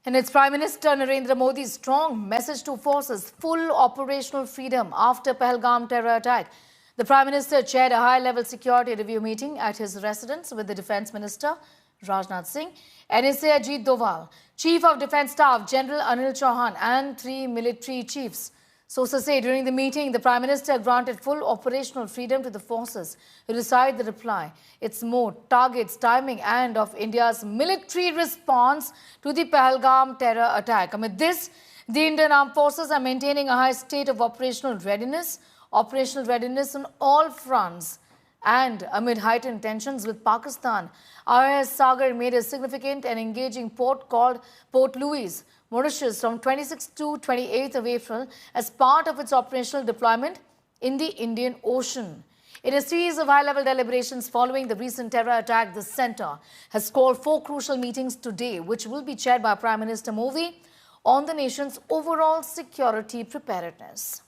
And its Prime Minister Narendra Modi's strong message to forces, full operational freedom after Pahalgam terror attack. The Prime Minister chaired a high-level security review meeting at his residence with the Defence Minister Rajnath Singh, NSA Ajit Doval, Chief of Defence Staff General Anil Chauhan and 3 military chiefs. Sources say during the meeting, the Prime Minister granted full operational freedom to the forces to decide the reply, its mode, targets, timing and of India's military response to the Pahalgam terror attack. Amid this, the Indian Armed Forces are maintaining a high state of operational readiness on all fronts. And amid heightened tensions with Pakistan, RIS Sagar made a significant and engaging port called Port Louis, Mauritius from 26th to 28th of April as part of its operational deployment in the Indian Ocean. In a series of high-level deliberations following the recent terror attack, the centre has called 4 crucial meetings today, which will be chaired by Prime Minister Modi on the nation's overall security preparedness.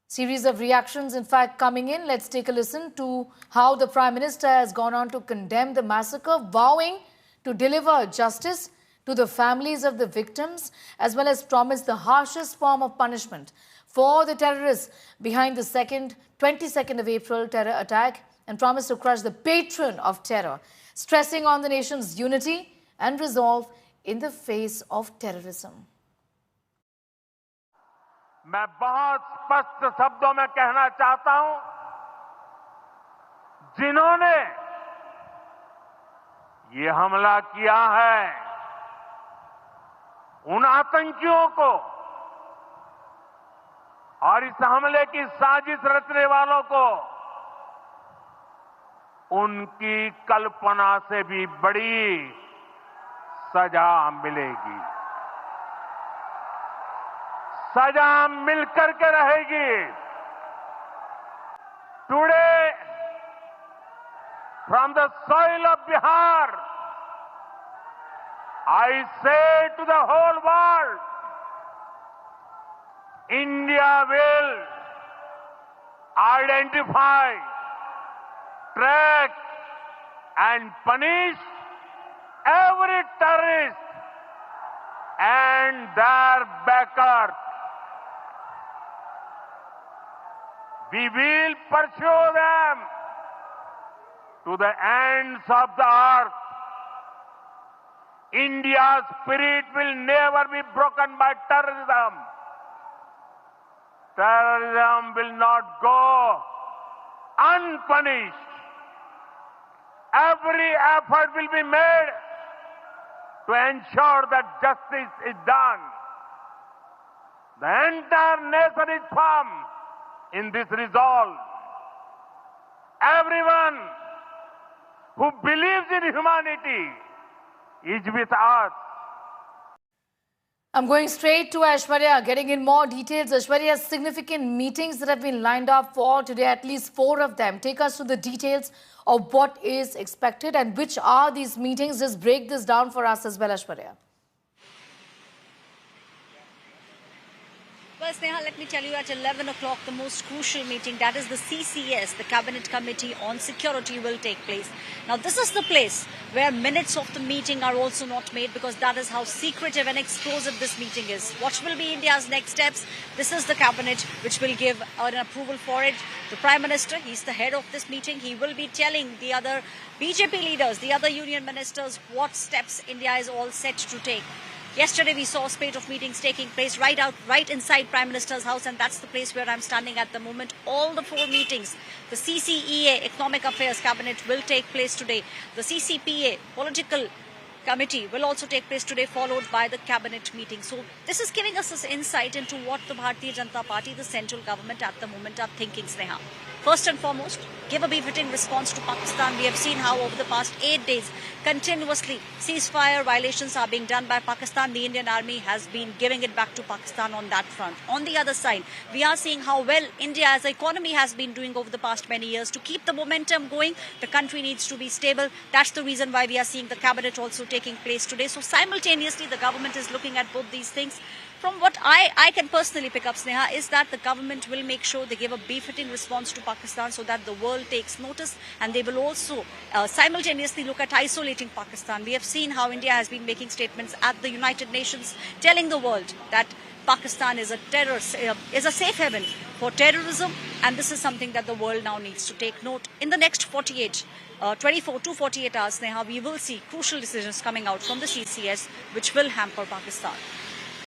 Series of reactions, in fact, coming in. Let's take a listen to how the Prime Minister has gone on to condemn the massacre, vowing to deliver justice to the families of the victims, as well as promise the harshest form of punishment for the terrorists behind the 22nd of April terror attack, and promise to crush the patron of terror, stressing on the nation's unity and resolve in the face of terrorism. मैं बहुत स्पष्ट शब्दों में कहना चाहता हूं, जिन्होंने ये हमला किया है, उन आतंकियों को और इस हमले की साजिश रचने वालों को उनकी कल्पना से भी बड़ी सजा मिलेगी। सजा मिलकर के रहेगी। Today, from the soil of Bihar, I say to the whole world, India will identify, track and punish every terrorist and their backers. We will pursue them to the ends of the earth. India's spirit will never be broken by terrorism. Terrorism will not go unpunished. Every effort will be made to ensure that justice is done. The entire nation is firm in this resolve. Everyone who believes in humanity is with us. I'm going straight to Aishwarya, getting in more details. Aishwarya, significant meetings that have been lined up for today, at least 4 of them. Take us through the details of what is expected and which are these meetings. Just break this down for us as well, Aishwarya. Well, Sneha, let me tell you, at 11 o'clock, the most crucial meeting, that is the CCS, the Cabinet Committee on Security, will take place. Now, this is the place where minutes of the meeting are also not made, because that is how secretive and exclusive this meeting is. What will be India's next steps? This is the Cabinet which will give an approval for it. The Prime Minister, he's the head of this meeting. He will be telling the other BJP leaders, the other union ministers, what steps India is all set to take. Yesterday, we saw a spate of meetings taking place right inside Prime Minister's house, and that's the place where I'm standing at the moment. All the 4 meetings, the CCEA, Economic Affairs Cabinet, will take place today. The CCPA, Political Committee, will also take place today, followed by the Cabinet meeting. So this is giving us this insight into what the Bharatiya Janata Party, the central government at the moment, are thinking, Sneha. First and foremost, give a befitting response to Pakistan. We have seen how over the past 8 days, continuously ceasefire violations are being done by Pakistan. The Indian Army has been giving it back to Pakistan on that front. On the other side, we are seeing how well India as an economy has been doing over the past many years. To keep the momentum going, the country needs to be stable. That's the reason why we are seeing the cabinet also taking place today. So simultaneously, the government is looking at both these things. From what I can personally pick up, Sneha, is that the government will make sure they give a befitting response to Pakistan so that the world will take notice, and they will also simultaneously look at isolating Pakistan. We have seen how India has been making statements at the United Nations telling the world that Pakistan is a safe haven for terrorism, and this is something that the world now needs to take note. In the next 24 to 48 hours, Neha, we will see crucial decisions coming out from the CCS which will hamper Pakistan.